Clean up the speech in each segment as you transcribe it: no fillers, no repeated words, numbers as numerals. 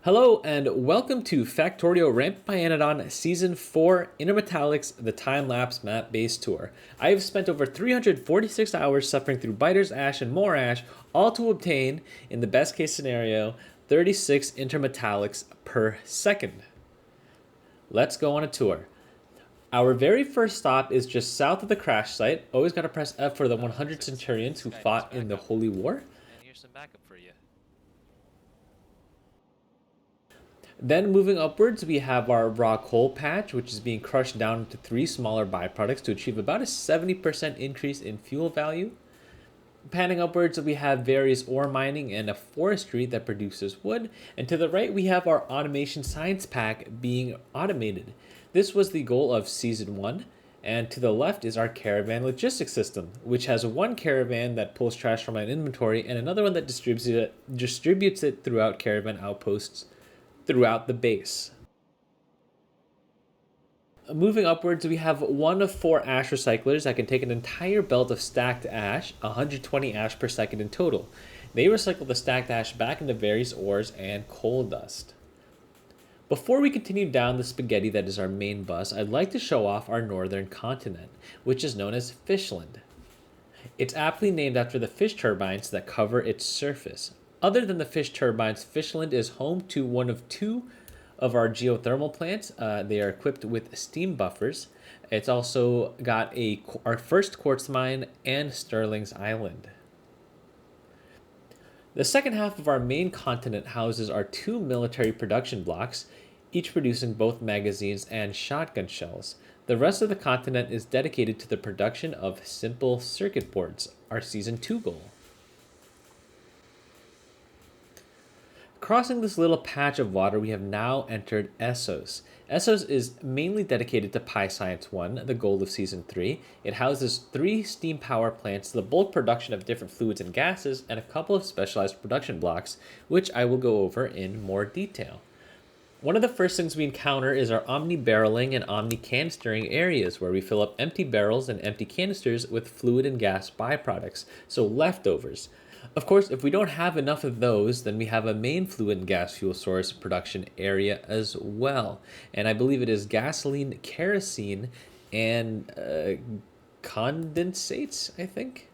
Hello and welcome to Factorio Rampant Pyanodon Season 4 Intermetallics, the Timelapse map-based tour. I have spent over 346 hours suffering through Biter's Ash and more Ash, all to obtain, in the best case scenario, 36 Intermetallics per second. Let's go on a tour. Our very first stop is just south of the crash site. Always gotta press F for the 100 Centurions who fought in the Holy War. And here's some backup for you. Then moving upwards, we have our raw coal patch, which is being crushed down into 3 smaller byproducts to achieve about a 70% increase in fuel value. Panning upwards, we have various ore mining and a forestry that produces wood. And to the right, we have our automation science pack being automated. This was the goal of Season 1. And to the left is our caravan logistics system, which has one caravan that pulls trash from my inventory and another one that distributes it throughout caravan outposts throughout the base. Moving upwards, we have one of 4 ash recyclers that can take an entire belt of stacked ash, 120 ash per second in total. They recycle the stacked ash back into various ores and coal dust. Before we continue down the spaghetti that is our main bus, I'd like to show off our northern continent, which is known as Fishland. It's aptly named after the fish turbines that cover its surface. Other than the fish turbines, Fishland is home to one of 2 of our geothermal plants. They are equipped with steam buffers. It's also got our first quartz mine and Sterling's Island. The second half of our main continent houses our 2 military production blocks, each producing both magazines and shotgun shells. The rest of the continent is dedicated to the production of simple circuit boards, our Season 2 goal. Crossing this little patch of water, we have now entered Essos. Essos is mainly dedicated to PyScience 1, the goal of Season 3. It houses 3 steam power plants, the bulk production of different fluids and gases, and a couple of specialized production blocks, which I will go over in more detail. One of the first things we encounter is our omni-barreling and omni-canistering areas, where we fill up empty barrels and empty canisters with fluid and gas byproducts, so leftovers. Of course, if we don't have enough of those, then we have a main fluid and gas fuel source production area as well. And I believe it is gasoline, kerosene, and condensates, I think.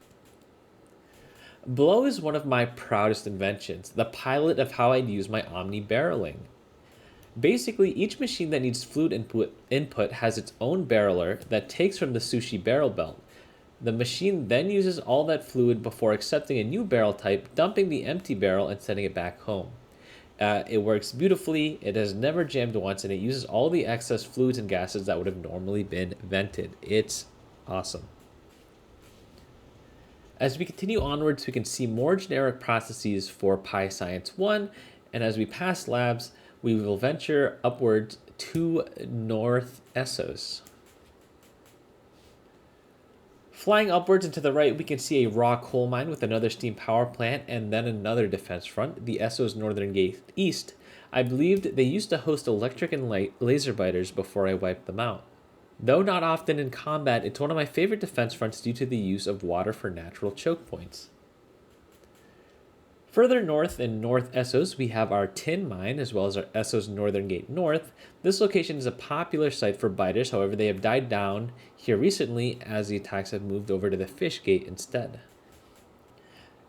Below is one of my proudest inventions, the pilot of how I'd use my omni-barreling. Basically, each machine that needs fluid input has its own barreler that takes from the sushi barrel belt. The machine then uses all that fluid before accepting a new barrel type, dumping the empty barrel and sending it back home. It works beautifully, it has never jammed once, and it uses all the excess fluids and gases that would have normally been vented. It's awesome. As we continue onwards, we can see more generic processes for PyScience 1, and as we pass labs, we will venture upwards to North Essos. Flying upwards and to the right, we can see a raw coal mine with another steam power plant and then another defense front, the Essos Northern Gate East. I believed they used to host electric and laser biters before I wiped them out. Though not often in combat, it's one of my favorite defense fronts due to the use of water for natural choke points. Further north in North Essos, we have our tin mine, as well as our Essos Northern Gate North. This location is a popular site for biters, however they have died down here recently as the attacks have moved over to the Fish Gate instead.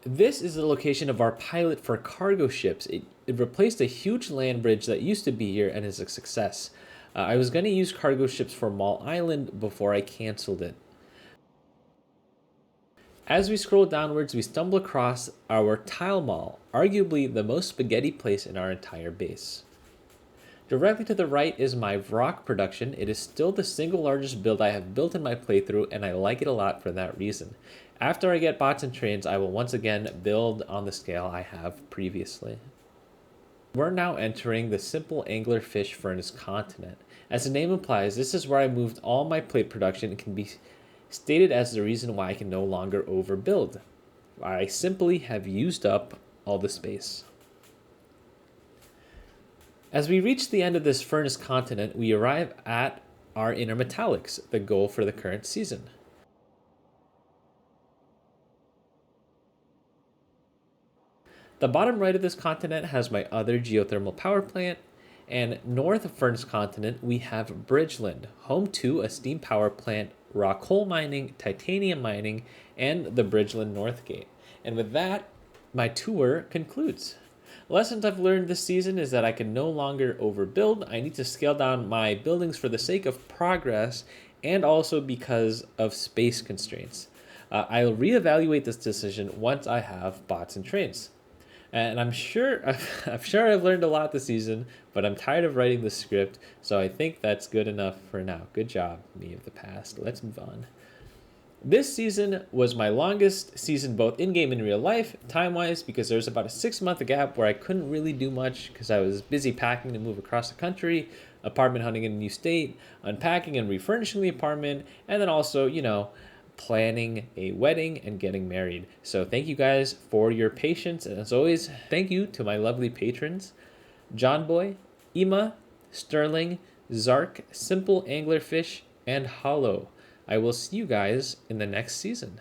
This is the location of our pilot for cargo ships. It replaced a huge land bridge that used to be here and is a success. I was going to use cargo ships for Mall Island before I canceled it. As we scroll downwards, we stumble across our tile mall, arguably the most spaghetti place in our entire base. Directly to the right is my rock production. It is still the single largest build I have built in my playthrough, and I like it a lot for that reason. After I get bots and trains, I will once again build on the scale I have previously. We're now entering the simple angler fish furnace continent. As the name implies, this is where I moved all my plate production and can be stated as the reason why I can no longer overbuild. I simply have used up all the space. As we reach the end of this furnace continent, we arrive at our Intermetallics, the goal for the current season. The bottom right of this continent has my other geothermal power plant, and north of Furnace Continent, we have Bridgland, home to a steam power plant, rock coal mining, titanium mining, and the Bridgland North Gate. And with that, my tour concludes. Lessons I've learned this season is that I can no longer overbuild. I need to scale down my buildings for the sake of progress and also because of space constraints. I'll reevaluate this decision once I have bots and trains. And I'm sure I've learned a lot this season, but I'm tired of writing the script, so I think that's good enough for now. Good job, me of the past. Let's move on. This season was my longest season both in-game and real life, time-wise, because there was about a 6-month gap where I couldn't really do much because I was busy packing to move across the country, apartment hunting in a new state, unpacking and refurnishing the apartment, and then also, planning a wedding and getting married. So thank you guys for your patience, and as always, thank you to my lovely patrons, John Boy, Ema, Sterling, Zark, Simple Anglerfish, and Hollow. I will see you guys in the next season.